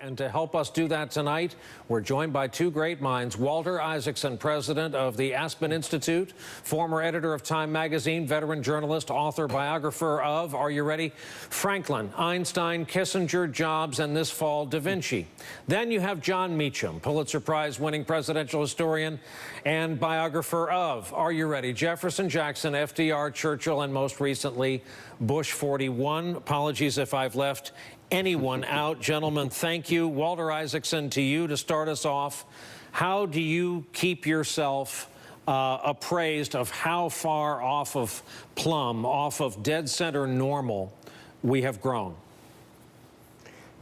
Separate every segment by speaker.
Speaker 1: And to help us do that tonight, we're joined by two great minds. Walter Isaacson, president of the Aspen Institute, former editor of Time magazine, veteran journalist, author, biographer of, are you ready? Franklin, Einstein, Kissinger, Jobs, and this fall, Da Vinci. Then you have Jon Meacham, Pulitzer Prize-winning presidential historian and biographer of, are you ready? Jefferson, Jackson, FDR, Churchill, and most recently, Bush 41. Apologies if I've left anyone out. Gentlemen, thank you. Walter Isaacson, to you to start us off. How do you keep yourself appraised of how far off of plumb, off of dead center normal we have grown?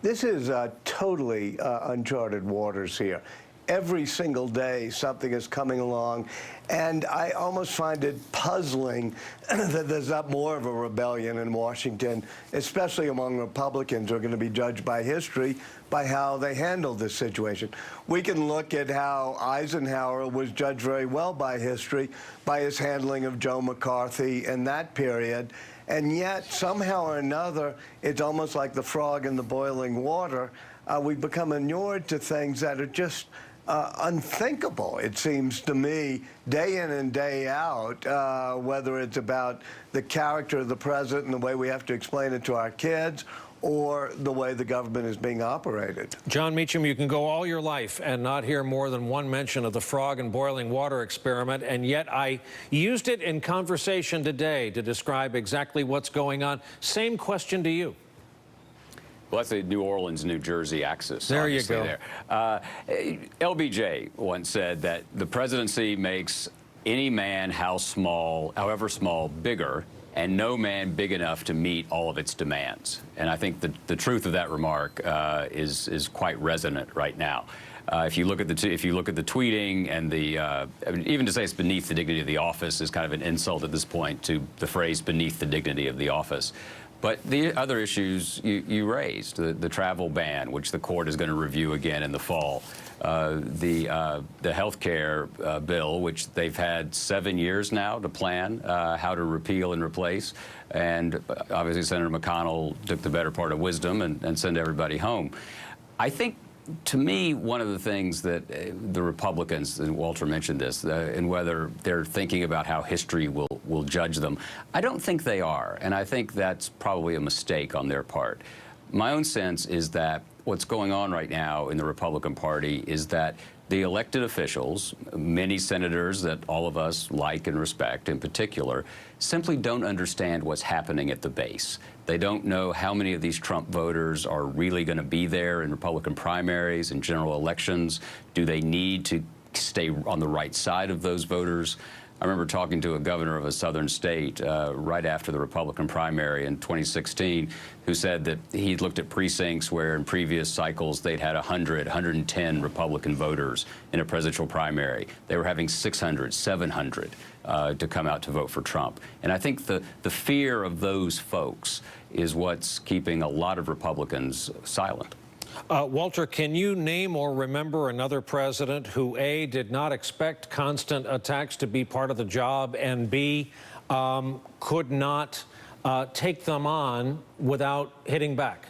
Speaker 2: This is totally uncharted waters here. Every single day, something is coming along, and I almost find it puzzling that there's not more of a rebellion in Washington, especially among Republicans who are going to be judged by history by how they handled this situation. We can look at how Eisenhower was judged very well by history, by his handling of Joe McCarthy in that period, and yet, somehow or another, it's almost like the frog in the boiling water. We've become inured to things that are just unthinkable, it seems to me, day in and day out, whether it's about the character of the president and the way we have to explain it to our kids, or the way the government is being operated.
Speaker 1: Jon Meacham, you can go all your life and not hear more than one mention of the frog in boiling water experiment, and yet I used it in conversation today to describe exactly what's going on. Same question to you.
Speaker 3: Well, that's the New Orleans, New Jersey axis.
Speaker 1: There you go.
Speaker 3: LBJ once said that the presidency makes any man, however small, bigger, and no man big enough to meet all of its demands. And I think the truth of that remark is quite resonant right now. If you look at the tweeting and I mean, even to say it's beneath the dignity of the office is kind of an insult at this point to the phrase "beneath the dignity of the office." But the other issues you raised, the travel ban, which the court is going to review again in the fall, the health care bill, which they've had 7 years now to plan how to repeal and replace, and obviously Senator McConnell took the better part of wisdom and sent everybody home. I think, to me, one of the things that the Republicans, and Walter mentioned this, and whether they're thinking about how history will judge them, I don't think they are, and I think that's probably a mistake on their part. My own sense is that what's going on right now in the Republican Party is that the elected officials, many senators that all of us like and respect in particular, simply don't understand what's happening at the base. They don't know how many of these Trump voters are really going to be there in Republican primaries and general elections. Do they need to stay on the right side of those voters? I remember talking to a governor of a southern state right after the Republican primary in 2016 who said that he'd looked at precincts where in previous cycles they'd had 100, 110 Republican voters in a presidential primary. They were having 600, 700 to come out to vote for Trump. And I think the fear of those folks is what's keeping a lot of Republicans silent.
Speaker 1: Walter, can you name or remember another president who, A, did not expect constant attacks to be part of the job, and B, could not take them on without hitting back?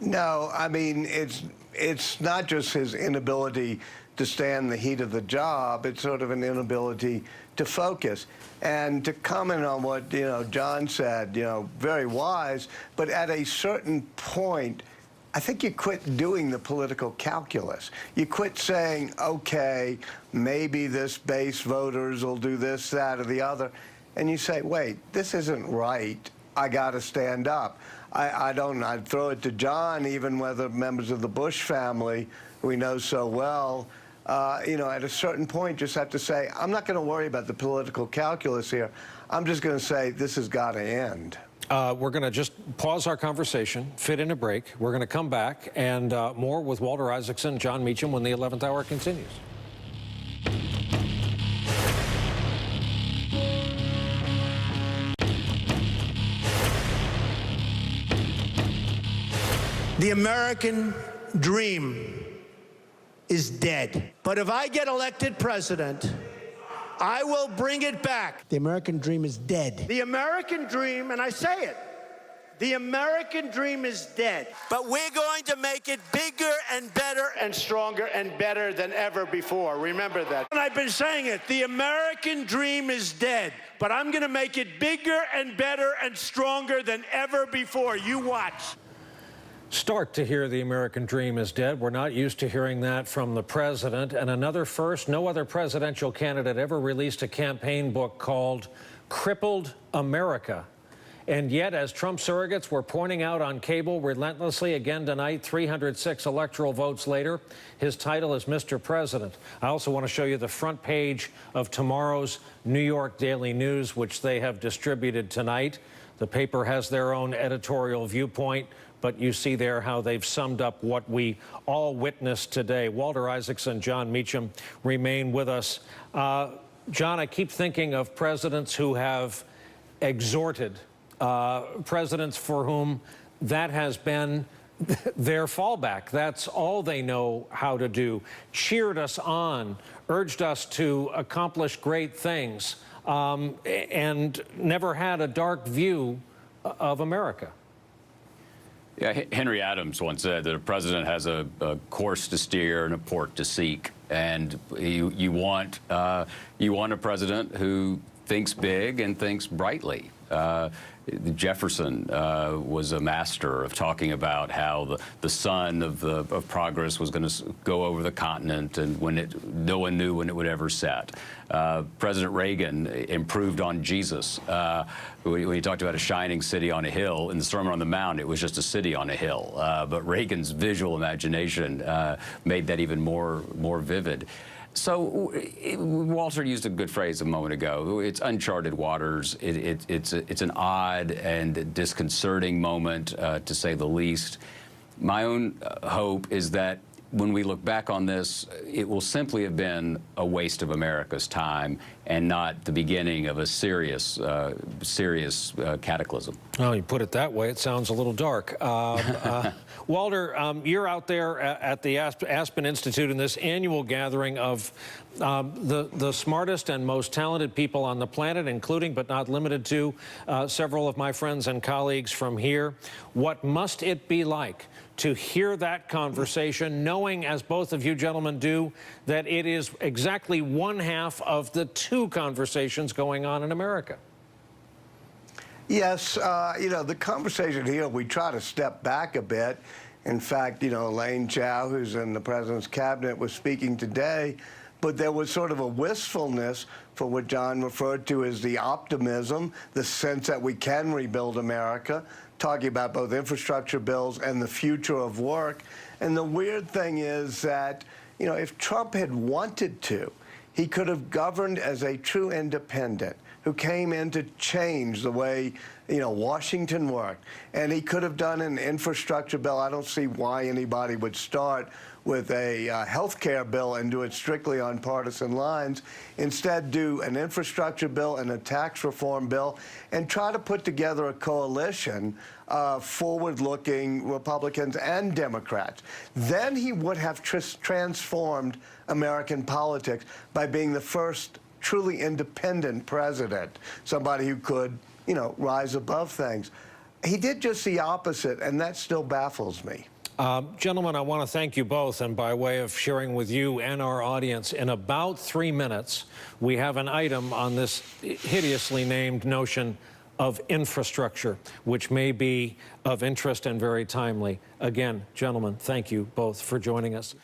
Speaker 2: No, I mean, it's not just his inability to stand the heat of the job, it's sort of an inability to focus. And to comment on what, Jon said, very wise, but at a certain point, I think you quit doing the political calculus. You quit saying, okay, maybe this base voters will do this, that, or the other. And you say, wait, this isn't right. I got to stand up. I'd throw it to Jon, even whether members of the Bush family, who we know so well, at a certain point just have to say, I'm not going to worry about the political calculus here. I'm just going to say this has got to end.
Speaker 1: We're going to just pause our conversation, fit in a break. We're going to come back and more with Walter Isaacson, Jon Meacham when the 11th hour continues.
Speaker 4: The American dream is dead. But if I get elected president, I will bring it back. The American dream is dead. The American dream, and I say it, The American dream is dead. But we're going to make it bigger and better and stronger and better than ever before. Remember that. And I've been saying it. The American dream is dead. But I'm going to make it bigger and better and stronger than ever before. You watch.
Speaker 1: Start to hear the American dream is dead. We're not used to hearing that from the president. And another first, no other presidential candidate ever released a campaign book called Crippled America. And yet, as Trump surrogates were pointing out on cable relentlessly again tonight, 306 electoral votes later, his title is Mr. President. I also want to show you the front page of tomorrow's New York Daily News, which they have distributed tonight. The paper has their own editorial viewpoint, but you see there how they've summed up what we all witnessed today. Walter Isaacson, Jon Meacham remain with us. John, I keep thinking of presidents who have exhorted, presidents for whom that has been their fallback. That's all they know how to do. Cheered us on, urged us to accomplish great things, and never had a dark view of America.
Speaker 3: Yeah, Henry Adams once said that a president has a course to steer and a port to seek, and you want a president who thinks big and thinks brightly. Jefferson was a master of talking about how the sun of progress was going to go over the continent, and no one knew when it would ever set. President Reagan improved on Jesus. When he talked about a shining city on a hill, in the Sermon on the Mount, it was just a city on a hill. But Reagan's visual imagination made that even more vivid. So Walter used a good phrase a moment ago. It's uncharted waters. It's an odd and disconcerting moment, to say the least. My own hope is that when we look back on this, it will simply have been a waste of America's time and not the beginning of a serious cataclysm.
Speaker 1: Well, you put it that way, it sounds a little dark. Walter, you're out there at the Aspen Institute in this annual gathering of the smartest and most talented people on the planet, including but not limited to several of my friends and colleagues from here. What must it be like to hear that conversation, knowing, as both of you gentlemen do, that it is exactly one half of the two conversations going on in America?
Speaker 2: Yes, the conversation here, we try to step back a bit. In fact, Elaine Chao, who's in the president's cabinet, was speaking today, but there was sort of a wistfulness for what John referred to as the optimism, the sense that we can rebuild America, talking about both infrastructure bills and the future of work. And the weird thing is that, if Trump had wanted to, he could have governed as a true independent who came in to change the way, Washington worked. And he could have done an infrastructure bill. I don't see why anybody would start with a health care bill and do it strictly on partisan lines. Instead, do an infrastructure bill and a tax reform bill and try to put together a coalition of forward-looking Republicans and Democrats. Then he would have transformed American politics by being the first truly independent president, somebody who could, rise above things. He did just the opposite, and that still baffles me.
Speaker 1: Gentlemen, I want to thank you both, and by way of sharing with you and our audience, in about 3 minutes, we have an item on this hideously named notion of infrastructure, which may be of interest and very timely. Again, gentlemen, thank you both for joining us.